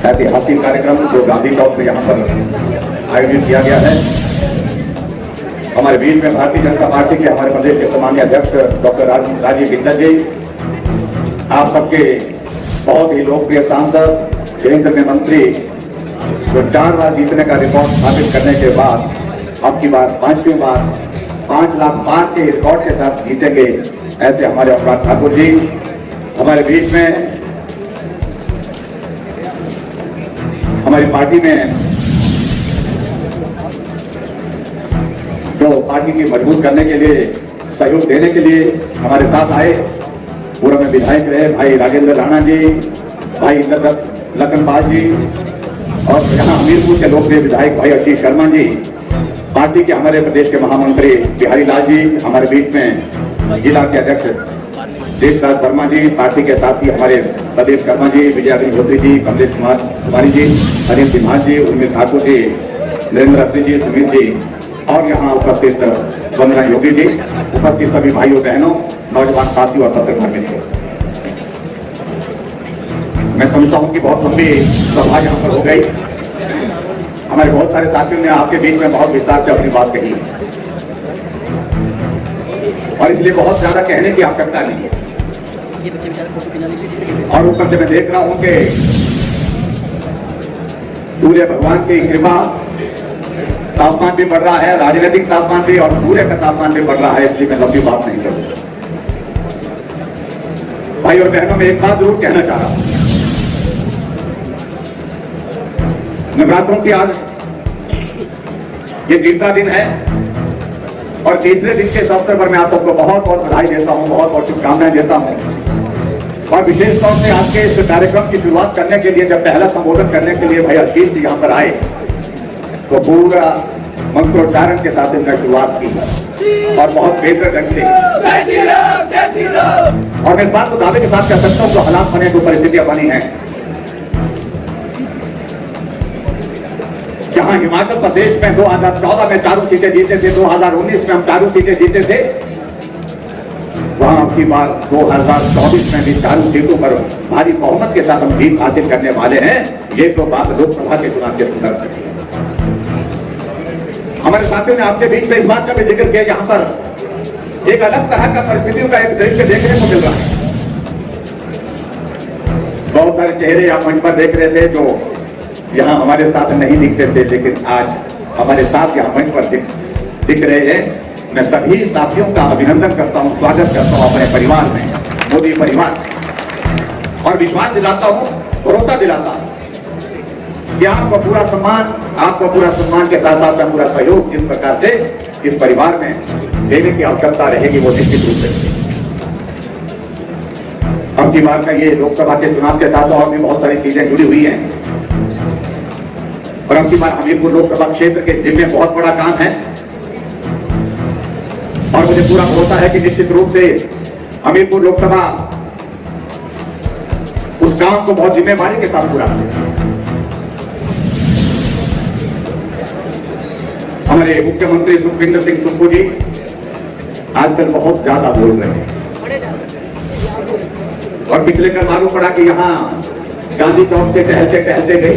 ऐतिहासिक कार्यक्रम जो गांधी चौक में यहाँ पर आयोजित किया गया है। हमारे बीच में भारतीय जनता पार्टी के हमारे प्रदेश के सम्मानीय अध्यक्ष डॉक्टर राजीव बिंदल जी, आप सबके बहुत ही लोकप्रिय सांसद, केंद्र में मंत्री, जो 4 बार जीतने का रिकॉर्ड स्थापित करने के बाद अब की बार 5वीं बार 5 लाख पार के रिकॉर्ड के साथ जीतेंगे, ऐसे हमारे अनुराग ठाकुर जी हमारे बीच में। हमारी पार्टी में जो पार्टी की मजबूत करने के लिए, सहयोग देने के लिए हमारे साथ आए, पूर्व में विधायक रहे भाई राजेंद्र राणा जी, भाई लखनपाल जी, और यहाँ हमीरपुर के लोकप्रिय विधायक भाई आशीष शर्मा जी, पार्टी के हमारे प्रदेश के महामंत्री बिहारी लाल जी, हमारे बीच में जिला के अध्यक्ष देशराज वर्मा जी, पार्टी के साथ ही हमारे प्रदेश शर्मा जी, विजय अग्निहोत्री जी, कमलेश कुमारी जी, हरीश सिन्हा जी, उर्मिल ठाकुर जी, नरेंद्र अत्री जी, सुमित जी, और यहाँ उपस्थित वंदना योगी जी, उपस्थित सभी भाइयों बहनों, नौजवान साथियों और पत्रकार मित्रों, मैं समझता हूँ कि बहुत लंबी सभा यहाँ पर हो गई। हमारे बहुत सारे साथियों ने आपके बीच में बहुत विस्तार से अपनी बात कही और इसलिए बहुत ज्यादा कहने की आवश्यकता नहीं है। और ऊपर से मैं देख रहा हूँ कि सूर्य भगवान की कृपा, तापमान भी बढ़ रहा है, राजनीतिक तापमान भी और सूर्य का तापमान भी बढ़ रहा है, इसलिए मैं लंबी बात नहीं करूंगा। भाई और बहनों, में एक बात जरूर कहना चाह रहा हूं। नवरात्रों की आज ये तीसरा दिन है और तीसरे दिन के अवसर पर मैं आप सबको बहुत बहुत बधाई देता हूं, बहुत बहुत शुभकामनाएं देता हूं। और विशेष तौर से आज के इस कार्यक्रम की शुरुआत करने के लिए, जब पहला संबोधन करने के लिए भाई आशीष जी यहाँ पर आए, तो पूरा मंत्रोच्चारण के साथ इनका शुरुआत की और बहुत बेहतर ढंग से। और मैं इस बात को दावे के साथ कह सकता हूँ, जो हालात बने, जो परिस्थितियां बनी हैं, जहां हिमाचल प्रदेश में 2014 में 4 सीटें जीते थे, 2019 में हम 4 सीटें जीते थे, वहां अब की बार 2024 में भी 4 सीटों पर भारी बहुमत के साथ हम जीत हासिल करने वाले हैं। ये तो बात लोकसभा के चुनाव के संदर्भ में। हमारे साथियों ने आपके बीच में इस बात का भी जिक्र किया, यहाँ पर एक अलग तरह का परिस्थितियों का एक दृश्य देखने को मिल रहा है। बहुत सारे चेहरे आप मंच पर देख रहे थे जो यहाँ हमारे साथ नहीं दिखते थे, लेकिन आज हमारे साथ यहाँ मंच पर दिख रहे हैं। मैं सभी साथियों का अभिनंदन करता हूँ, स्वागत करता हूँ अपने परिवार में, मोदी परिवार में, और विश्वास दिलाता हूँ, भरोसा दिलाता हूँ कि आपको पूरा सम्मान के साथ साथ पूरा सहयोग जिस प्रकार से इस परिवार में देने की आवश्यकता रहेगी, वो निश्चित रूप से। अब की बार का ये लोकसभा के चुनाव के साथ और भी बहुत सारी चीजें जुड़ी हुई हैं और अब की बार हमीरपुर लोकसभा क्षेत्र के जिम्मे बहुत बड़ा काम है और मुझे पूरा भरोसा है कि निश्चित रूप से हमीरपुर लोकसभा उस काम को बहुत जिम्मेदारी के साथ पूरा करेगा। हमारे मुख्यमंत्री सुखविंदर सिंह सुक्खू जी आजकल बहुत ज्यादा बोल रहे हैं और पिछले कल मालूम पड़ा कि यहाँ गांधी चौक से टहलते टहलते गए,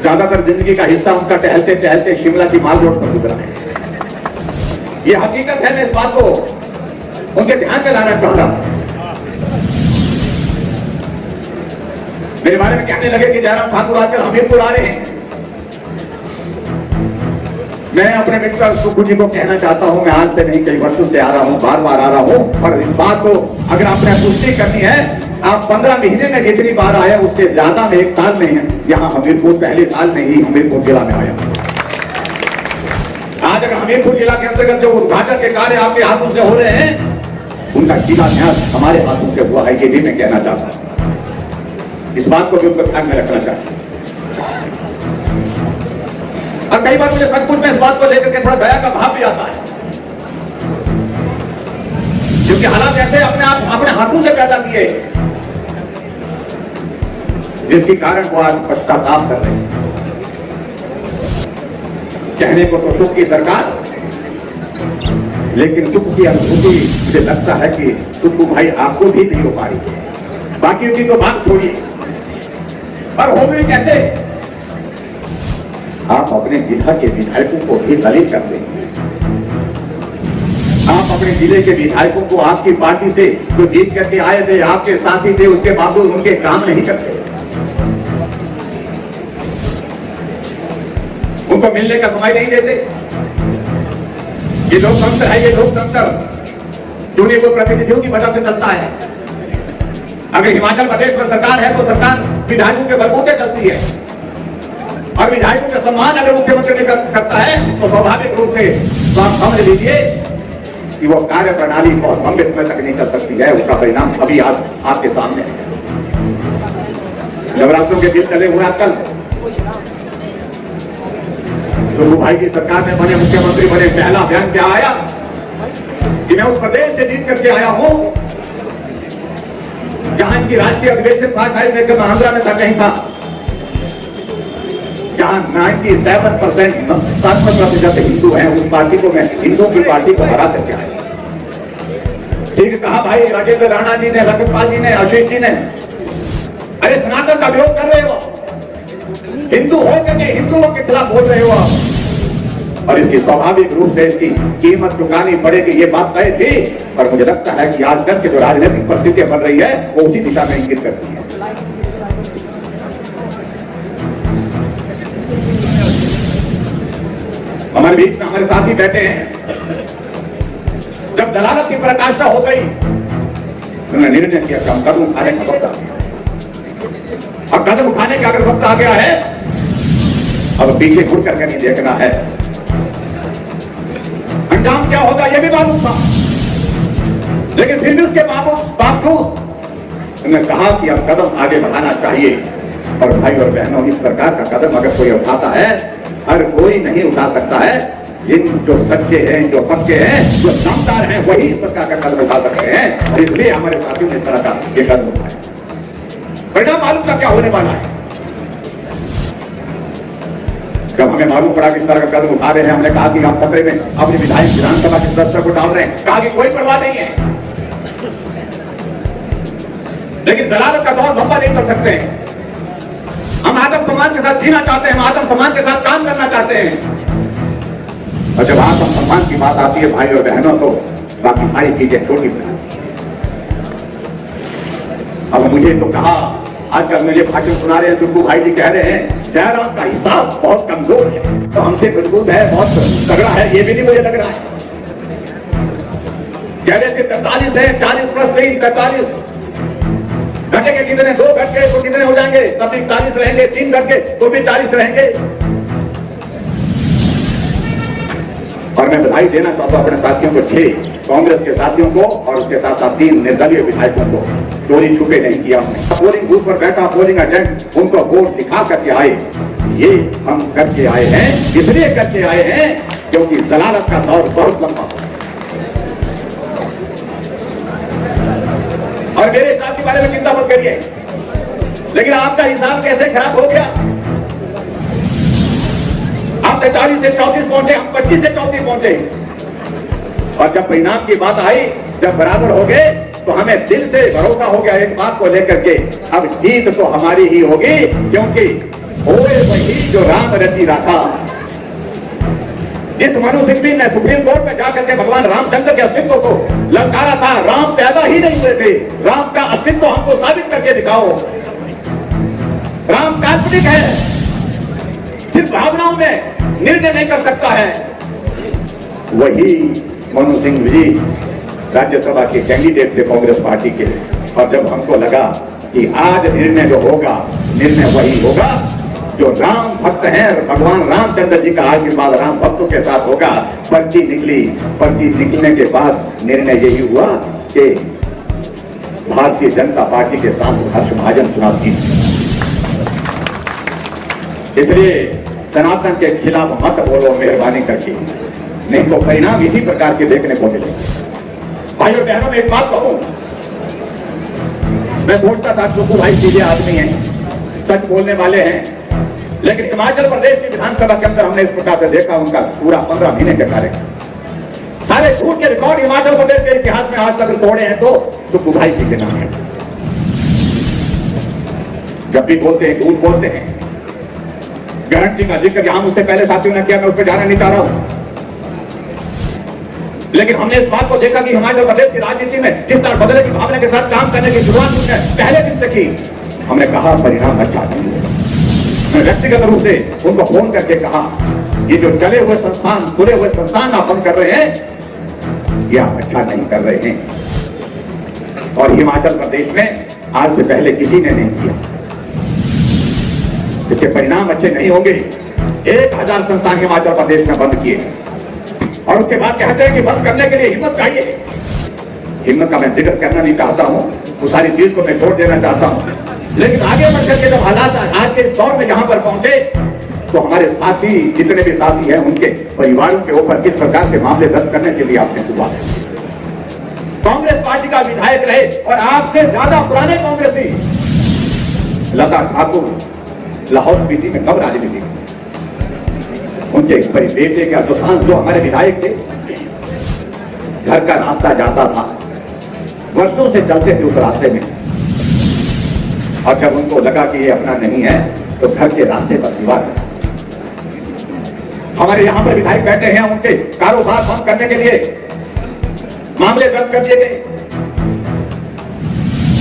ज्यादातर जिंदगी का हिस्सा उनका टहलते टहलते शिमला की माल रोड पर गुजरा है। ये हकीकत है, मैं इस बात को उनके ध्यान में लाना चाहता हूं। मेरे बारे में कहने लगे कि जयराम ठाकुर आजकल हमीरपुर आ रहे हैं। मैं अपने मित्र सुक्खू जी को कहना चाहता हूं, मैं आज से नहीं कई वर्षों से आ रहा हूं, बार बार आ रहा हूं, और इस बात को अगर आपने पुष्टि करनी है, आप 15 महीने में जितनी बार आए उससे ज्यादा में 1 साल में है यहाँ हमीरपुर, पहले साल में ही हमीरपुर जिला में आया। आज अगर हमीरपुर जिला के अंतर्गत जो उद्घाटन के कार्य आपके हाथों से हो रहे हैं, उनका शिलान्यास हमारे हाथों से हुआ है, ये भी मैं कहना चाहता हूं। इस बात को भी उनको ध्यान में रखना चाहिए। और कई बार मुझे सचमुच में इस बात को लेकर के थोड़ा दया का भाव भी आता है, क्योंकि हालात ऐसे अपने हाथों से पैदा किए जिसके कारण वो आज पश्चाताप कर रहे हैं। कहने को तो सुख की सरकार, लेकिन सुख की अनुभूति मुझे लगता है कि सुक्खू भाई आपको भी नहीं हो पा रही है। बाकी की तो बात छोड़िए, और हो भी कैसे? आप अपने जिला के विधायकों को भी दलित करते हैं। आप अपने जिले के विधायकों को आपकी पार्टी से जो जीत करके आए थे, आपके साथी थे, उसके बावजूद उनके काम नहीं करते, उनको मिलने का समय नहीं देते। ये लोकतंत्र है, ये लोकतंत्र चुने हुए प्रतिनिधियों की वजह से चलता है। अगर हिमाचल प्रदेश में सरकार है तो सरकार विधायकों के बलबूते चलती है, और विधायकों का सम्मान अगर मुख्यमंत्री करता है तो स्वाभाविक रूप से तो आप समझ लीजिए कि वो कार्य प्रणाली बहुत लंबे समय तक नहीं चल सकती है। उसका परिणाम अभी आज आपके सामने है। नवरात्रों के दिन चले हुए आजकल सुब्बू भाई की सरकार में बने मुख्यमंत्री बने, पहला बयान क्या आया कि मैं उस प्रदेश से जीत करके आया हूं जहां इनकी राष्ट्रीय अधिवेशन भाषा में आंध्रा में था, कहीं था, जहां 97% हिंदू हैं। उस पार्टी को मैं हिंदू की पार्टी को हरा करके आया। ठीक कहा भाई राजेंद्र राणा जी ने, लखनपाल जी ने, आशीष जी ने। अरे सनातन का विरोध कर रहे हो, हिंदू हो करके हिंदुओं के खिलाफ बोल रहे हो, और इसकी स्वाभाविक रूप से इसकी कीमत चुकानी पड़ेगी, ये बात तय थी। और मुझे लगता है कि आजकल की जो राजनीतिक परिस्थितियां बन रही है वो उसी दिशा में इंगित करती है। हमारे बीच में हमारे साथी बैठे हैं। जब दलालत की पराकाष्ठा हो गई, उन्होंने निर्णय किया कि हम कदम उठाने का वक्त आ गया। अब कदम उठाने का अगर वक्त आ गया है, अब पीछे मुड़ करके नहीं देखना है। अंजाम क्या होगा ये भी मालूम था, लेकिन फिर भी उसके बावजूद उन्होंने कहा कि अब कदम आगे बढ़ाना चाहिए। और भाई और बहनों, इस प्रकार का कदम अगर कोई उठाता है, हर कोई नहीं उठा सकता है। जिन जो सच्चे हैं, जो पक्के हैं, जो दमदार हैं, वही इस प्रकार का कदम उठा सकते हैं। और इसलिए हमारे साथियों ने इस तरह का ये कदम उठाया। परिणाम मालूम था क्या होने वाला है। जब हमें मालूम पड़ा कि इस तरह का कदम उठा रहे हैं, हमने कहा कि आप खतरे में अपने विधायक विधानसभा के सदस्य को डाल रहे हैं। कहा कि कोई परवाह नहीं है, लेकिन जलालत का दौर लंबा नहीं कर सकते। हम आदम सम्मान के साथ जीना चाहते हैं, हम आदम सम्मान के साथ काम करना चाहते हैं। और जब आदम सम्मान की बात आती है भाई और बहनों, तो बाकी सारी चीजें छोटी बनाती हैं। अब मुझे तो कहा, आजकल मुझे भाषण सुना रहे हैं, सुब्बू भाई जी कह रहे हैं जयराम का हिसाब बहुत कमजोर है, तो हमसे मजबूत है, बहुत तगड़ा है। ये भी नहीं मुझे लग रहा है। कह रहे थे 43 है, 40 प्लस 3 43 घटे के कितने, 2 घटे तो कितने हो जाएंगे, तब भी 40 रहेंगे, 3 घटे तो भी 40 रहेंगे। और मैं बधाई देना चाहता हूं अपने साथियों को, 6 कांग्रेस के साथियों को, और उसके साथ साथ 3 निर्दलीय विधायकों को। चोरी छुपे नहीं किया हमने। पोलिंग बूथ पर बैठा पोलिंग एजेंट उनको वोट दिखा करके आए। ये हम करके आए हैं, इसलिए करके आए हैं क्योंकि जलालत का दौर बहुत लंबा है। और मेरे हिसाब के बारे में चिंता मत करिए, लेकिन आपका हिसाब कैसे खराब हो गया। आप 43 से 34 पहुंचे, हम 25 से 34 पहुंचे। और जब परिणाम की बात आई, जब बराबर हो गए, तो हमें दिल से भरोसा हो गया एक बात को लेकर के, अब जीत तो हमारी ही होगी, क्योंकि होए वही जो राम रची रखा। जिस मनु सिंघवी ने सुप्रीम कोर्ट में जाकर के भगवान रामचंद्र के अस्तित्व को ललकारा था, राम पैदा ही नहीं हुए थे, राम का अस्तित्व हमको साबित करके दिखाओ। राम काल्पनिक है, सिर्फ भावनाओं में निर्णय नहीं कर सकता है। वही मनु सिंह जी राज्यसभा के कैंडिडेट थे कांग्रेस पार्टी के। और जब हमको लगा कि आज निर्णय जो होगा, निर्णय वही होगा जो राम भक्त हैं, भगवान रामचंद्र जी का आशीर्वाद राम भक्तों के साथ होगा। पर्ची निकली, पर्ची निकलने के बाद निर्णय यही हुआ कि भारतीय जनता पार्टी के सांसद हर्ष महाजन चुनाव जीत। इसलिए सनातन के खिलाफ मत बोलो मेहरबानी करके, नहीं तो परिणाम इसी प्रकार के देखने को मिलेंगे। भाइयों बहनों में एक बात कहूं, मैं सोचता था सुब्बू भाई सीधे आदमी हैं, सच बोलने वाले हैं, लेकिन हिमाचल प्रदेश की विधानसभा के अंदर हमने इस प्रकार से देखा उनका पूरा 15 महीने के कार्यक्रम, सारे झूठ के रिकॉर्ड हिमाचल प्रदेश के इतिहास में आज तक तोड़े हैं तो सुब्बू भाई जी के नाम है। जब भी बोलते हैं झूठ बोलते हैं। गारंटी का जिक्र यहां मुझसे पहले साथियों ने किया, मैं उस पर जाना नहीं चाह रहा हूं। लेकिन हमने इस बात को देखा कि हिमाचल प्रदेश की राजनीति में जिस तरह बदले की भावना के साथ काम करने की शुरुआत उसने पहले दिन से की। हमने कहा परिणाम अच्छा नहीं होगा। मैं व्यक्तिगत रूप से उनको फोन करके कहा, ये जो चले हुए संस्थान, खुले हुए संस्थान आप बंद कर रहे हैं, ये आप अच्छा नहीं कर रहे हैं। और हिमाचल प्रदेश में आज से पहले किसी ने नहीं किया। इसके परिणाम अच्छे नहीं होंगे। 1000 संस्थान हिमाचल प्रदेश में बंद किए और उसके बाद कहते हैं कि बंद करने के लिए हिम्मत चाहिए। हिम्मत का मैं जिक्र करना नहीं चाहता हूं, वो सारी चीज को मैं छोड़ देना चाहता हूं। लेकिन आगे बढ़ करके जब हालात आज के इस दौर में यहां पर पहुंचे तो हमारे साथी, जितने भी साथी हैं, उनके परिवारों के ऊपर किस प्रकार के मामले दर्ज करने के लिए आपने शुरुआत की। कांग्रेस पार्टी का विधायक रहे और आपसे ज्यादा पुराने कांग्रेसी लता ठाकुर लाहौल स्पीति में कब राजनीति, उनके बड़े बेटे का जो हमारे विधायक थे, घर का रास्ता जाता था, वर्षों से चलते थे उस रास्ते में, और जब उनको लगा कि ये अपना नहीं है तो घर के रास्ते पर दीवार है। हमारे यहां पर विधायक बैठे हैं, उनके कारोबार बंद करने के लिए मामले दर्ज कर दिए गए।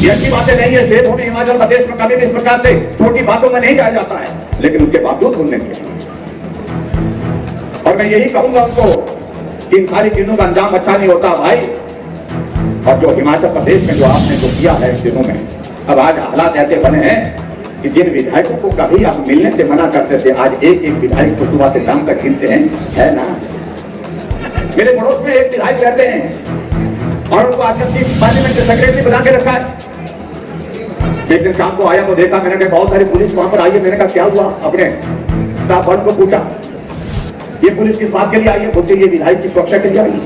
ये अच्छी बातें नहीं है। देवभूमि हिमाचल प्रदेश में कभी भी इस प्रकार से छोटी बातों में नहीं जाया जाता है, लेकिन उसके बावजूद उन्होंने किया। और मैं यही कहूंगा उनको कि इन सारी चीजों का अंजाम अच्छा नहीं होता भाई। और जो हिमाचल प्रदेश में जो आपने जो किया है इन दिनों में, अब आज हालात ऐसे बने हैं कि जिन विधायकों को कभी आप मिलने से मना करते थे, आज एक एक विधायक को सुबह से शाम तक गिनते हैं, है ना। मेरे पड़ोस में एक विधायक रहते हैं और उनको आजकल पार्लियामेंट के सेक्रेटरी बना के रखा है। एक दिन शाम को आया तो देखा, मैंने कहा बहुत सारी पुलिस वहां पर आई है। मैंने कहा क्या हुआ, अपने स्टाफ वर्ग को पूछा, ये पुलिस किस बात के लिए आई है? बोलते ये विधायक की सुरक्षा के लिए आई है।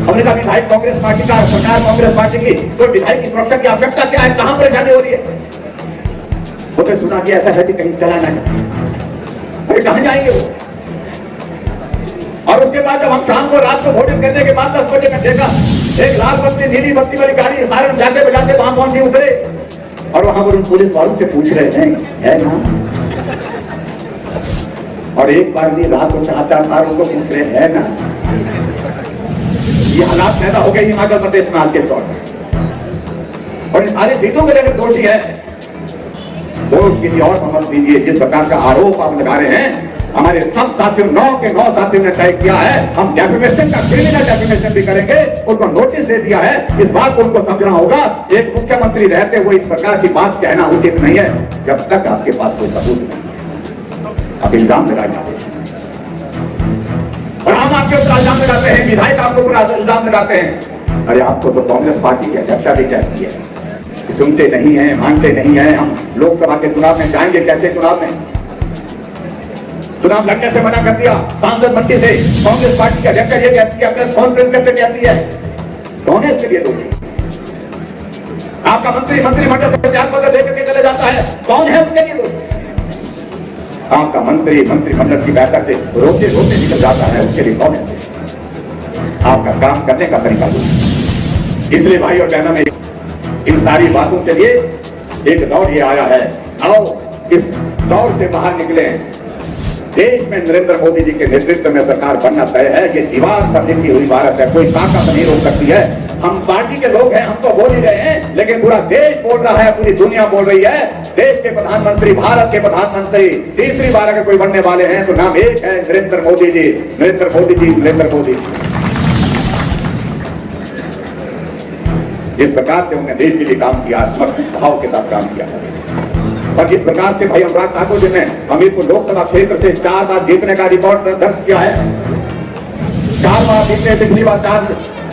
हमने कहा विधायक कांग्रेस पार्टी का, सरकार कांग्रेस पार्टी की, तो विधायक की सुरक्षा की आवश्यकता क्या है, कहां परेशानी हो रही है? बोलते सुना कि ऐसा है कि कहीं चला ना जाए। अरे कहां जाएंगे वो? और उसके बाद जब हम शाम को रात को भोजन करने के बाद 10 बजे में देखा एक लाल बत्ती नीली बत्ती वाली गाड़ी सारे जाते बजाते वहां पहुंचे, उतरे और वहां पर उन पुलिस वालों से पूछ रहे हैं, है ना। और एक बार भी रात को 4-4 बार उनको पूछ रहे हैं ना। ये हालात पैदा हो गए हिमाचल प्रदेश में आज के दौर में। और इन सारी चीजों के लिए अगर दोषी है दोष किसी और पर मत दीजिए। जिस प्रकार का आरोप आप लगा रहे हैं, हमारे सब साथियों 9 के 9 साथियों ने तय किया है, हम डेफिमेशन का क्रिमिनल डेफिमेशन भी करेंगे। उनको नोटिस दे दिया है। इस बात को उनको समझना होगा, एक मुख्यमंत्री रहते हुए इस प्रकार की बात कहना उचित नहीं है जब तक आपके पास कोई सबूत नहीं। आप इल्जाम लगाए जाते हैं और हम आपके ऊपर इल्जाम लगाते हैं, विधायक आपके ऊपर इल्जाम लगाते हैं। अरे आपको तो कांग्रेस पार्टी की अध्यक्षा भी कहती है, सुनते नहीं है, मानते नहीं है। हम लोकसभा के चुनाव में जाएंगे कैसे? चुनाव लड़ने से मना कर दिया सांसद मंत्री से। कांग्रेस पार्टी की अध्यक्षा ये कहती है, प्रेस कॉन्फ्रेंस करते कहती है, कौन है इसके लिए दोषी? आपका मंत्रिमंडल से त्यागपत्र देकर के चले जाता है, कौन है उसके लिए दोषी? आपका मंत्रिमंडल की बैठक से रोते रोते निकल जाता है, उसके लिए कौन है? आपका काम करने का तरीका दोषी। इसलिए भाई और बहनों में इन सारी बातों के लिए एक दौर ये आया है। आओ इस दौर से बाहर निकले। देश में नरेंद्र मोदी जी के नेतृत्व में सरकार बनना तय है। ये दीवार पर लिखी हुई भारत है, कोई ताकत नहीं रोक सकती है। हम पार्टी के लोग हैं, हम तो बोल ही रहे हैं, लेकिन पूरा देश बोल रहा है, पूरी दुनिया बोल रही है। देश के प्रधानमंत्री, भारत के प्रधानमंत्री तीसरी बार अगर कोई बनने वाले हैं तो नाम एक है, नरेंद्र मोदी जी, नरेंद्र मोदी जी, नरेंद्र मोदी। जिस प्रकार से उन्होंने देश के लिए काम किया, समर्पित भाव के साथ काम किया, और जिस प्रकार से भाई अनुराग ठाकुर जी ने हमीरपुर लोकसभा क्षेत्र से 4 बार जीतने का रिकॉर्ड दर्ज किया है। 4 बार जीतने, पिछली बार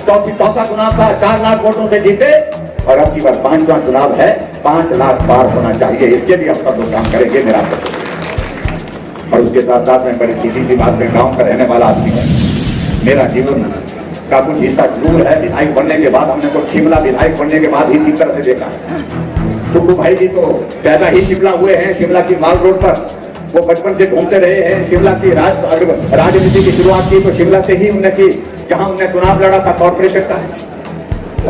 चौथा चुनाव था, 4 लाख वोटों से जीते, और अब की बार 5वां चुनाव है, 5 लाख पार होना चाहिए। इसके लिए हम सब लोग काम करेंगे, मेरा। और उसके साथ साथ में बड़ी सीधी सी बात में, गाँव का रहने वाला आदमी है, मेरा जीवन का कुछ हिस्सा जरूर है। विधायक बनने के बाद हमने को शिमला विधायक बनने के बाद ही इसी तरह से देखा। सुखू भाई जी तो पैदा ही शिमला हुए हैं, शिमला की माल रोड पर वो बचपन से घूमते रहे हैं। शिमला की राजनीति की शुरुआत की तो शिमला से ही उन्होंने की, जहां उन्हें चुनाव लड़ा था कॉर्पोरेशन का।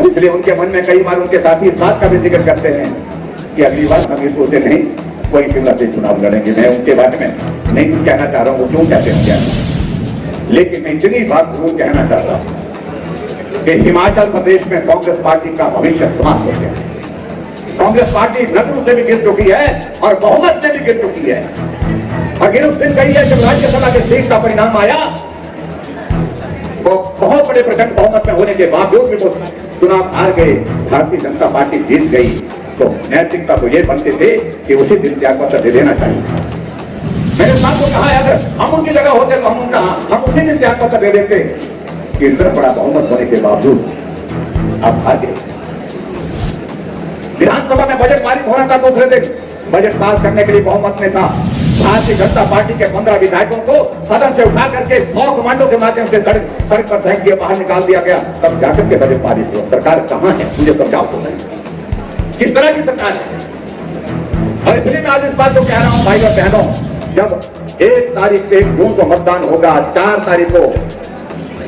इसलिए उनके मन में कई बार उनके साथी इस बात का भी जिक्र करते हैं कि अगली बार हमीरपुर से नहीं कोई शिमला से चुनाव लड़ेंगे। मैं उनके बारे में नहीं कुछ कहना चाह रहा हूँ, वो क्यों कहते हैं क्या, लेकिन मैं इतनी बात जरूर कहना चाहता हूँ कि हिमाचल प्रदेश में कांग्रेस पार्टी का भविष्य समाप्त हो गया। कांग्रेस पार्टी नजरों से भी गिर चुकी है और बहुमत से भी गिर चुकी है। अगर उस दिन कही है जब राज्यसभा के सीट का परिणाम आया, वो बहुत बड़े प्रचंड बहुमत में होने के बावजूद भी वो चुनाव हार गए, भारतीय जनता पार्टी जीत गई, तो नैतिकता तो ये बनते थे कि उसी दिन त्यागपत्र दे देना चाहिए। मैंने साथ को कहा है अगर हम उनकी जगह होते तो हम उसी दिन त्यागपत्र दे देते कि इतना बड़ा बहुमत होने के बावजूद आप हार गए। विधानसभा में बजट पारित होना था, दूसरे दिन बजट पास करने के लिए बहुमत में था। भारतीय जनता पार्टी के 15 विधायकों को सदन से उठा करके 100 कमांडो के माध्यम से सड़क पर फेंक दिया, बाहर निकाल दिया गया, तब जाकर के बजट पारित हुआ। सरकार कहां है, मुझे समझाओ तो सही, किस तरह की सरकार है। और इसलिए मैं आज इस बात को कह रहा हूं भाई और बहनों, जब 1 जून को मतदान होगा, 4 तारीख को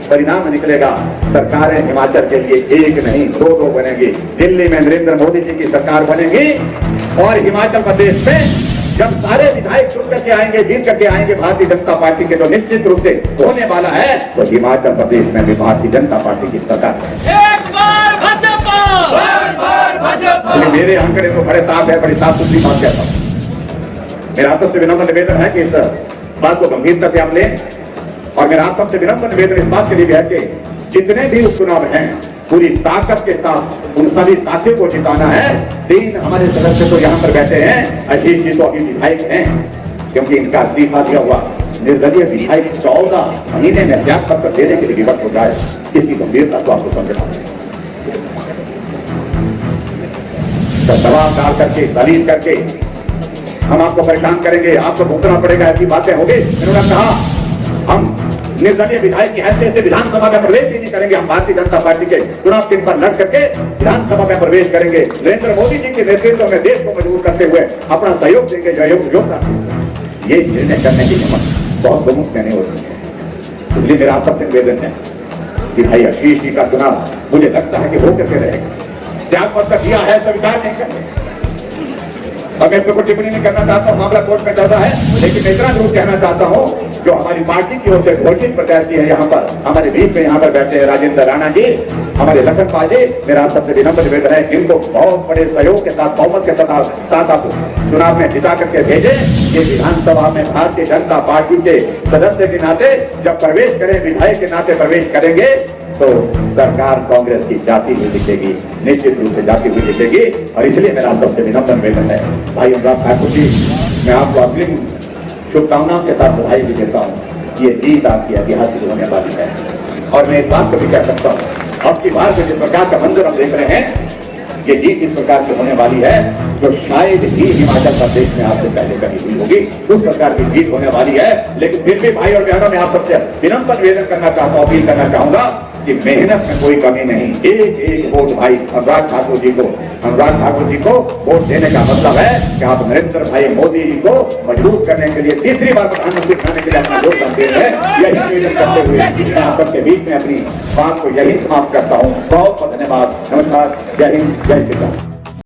परिणाम निकलेगा, सरकारें हिमाचल के लिए एक नहीं 2 बनेगी। दिल्ली में नरेंद्र मोदी जी की सरकार बनेगी और हिमाचल प्रदेश में जब सारे विधायक चुन करके आएंगे, जीत करके आएंगे भारतीय जनता पार्टी के, तो निश्चित रूप से होने वाला है तो हिमाचल प्रदेश में भी भारतीय जनता पार्टी की सरकार है। एक बार भाजपा, बार भाजपा। मेरे आंकड़े तो बड़े साफ है, बड़ी साफ सुथरी बात कहता हूँ। मेरा आप सबसे विनम्र निवेदन है कि इस बात को गंभीरता से आप लें, और मेरा आप सबसे विनम्र निवेदन इस बात के लिए भी है कि जितने भी उपचुनाव हैं पूरी ताकत के साथ उन सभी साथियों को जिताना है। 3 हमारे सदस्य तो यहाँ पर बैठे हैं, आशीष जी तो अभी विधायक हैं क्योंकि इनका इस्तीफा दिया हुआ निर्दलीय विधायक 14 महीने में त्यागपत्र देने के लिए विवश हो जाए, इसकी गंभीरता तो आपको समझना है। तो दबाव डाल करके, दलील करके हम आपको परेशान करेंगे, आपको भुगतना पड़ेगा, ऐसी बातें होगी। इन्होंने कहा हम निर्दलीय विधायक की हैसियत से विधानसभा में प्रवेश ही नहीं करेंगे, हम भारतीय जनता पार्टी के चुनाव चिन्ह पर लड़ करके विधानसभा में प्रवेश करेंगे। नरेंद्र मोदी जी के नेतृत्व में देश को मजबूत करते हुए अपना सहयोग देंगे, योगदान। ये निर्णय करने की हिम्मत बहुत लोगों में नहीं होती है। इसलिए मेरा आप सबसे निवेदन है कि भाई आशीष जी का चुनाव मुझे लगता है कि हो करके रहेगा। त्यागपत्र दिया है, स्वीकार नहीं करते। अब मैं कोई टिप्पणी नहीं करना चाहता हूँ, मामला कोर्ट में चल रहा है, लेकिन मैं इतना जरूर कहना चाहता हूँ जो हमारी पार्टी की ओर से घोषित प्रत्याशी है यहाँ पर, हमारे बीच में यहाँ पर बैठे हैं राजेंद्र राणा जी, हमारे लखन पाल जी, मेरा आप सबसे विनम्र निवेदन है इनको बहुत बड़े सहयोग के साथ, बहुमत के साथ आप चुनाव में जिता करके भेजे। ये विधानसभा में भारतीय जनता पार्टी के सदस्य के नाते जब प्रवेश करें, विधायक के नाते प्रवेश करेंगे, तो सरकार कांग्रेस की जाती हुई दिखेगी, निश्चित रूप से जाती हुई दिखेगी। और इसलिए मेरा सबसे विनम्र निवेदन है भाई अनुराग ठाकुर जी, मैं आपको अग्रिम शुभकामनाओं के साथ बधाई भी देता हूँ। ये जीत आपकी ऐतिहासिक होने वाली है और मैं इस बात को भी कह सकता हूँ अब की बार जिस प्रकार का मंजर हम देख रहे हैं, ये जीत इस प्रकार की होने वाली है जो शायद ही हिमाचल प्रदेश में आपसे पहले कभी हुई होगी, उस प्रकार की जीत होने वाली है। लेकिन फिर भी भाई और बहनों, मैं आप सबसे विनम्र निवेदन करना चाहता हूँ, अपील करना चाहूंगा कि मेहनत में कोई कमी नहीं। एक वोट भाई अनुराग ठाकुर जी को वोट देने का मतलब है कि आप नरेंद्र भाई मोदी जी को मजबूत करने के लिए, तीसरी बार प्रधानमंत्री बनाने के लिए अपना योगदान दे रहे हैं। यही निवेदन करते हुए मैं आप सबके बीच में अपनी बात को यही समाप्त करता हूँ। बहुत बहुत धन्यवाद, नमस्कार, जय हिंद, जय श्री राम।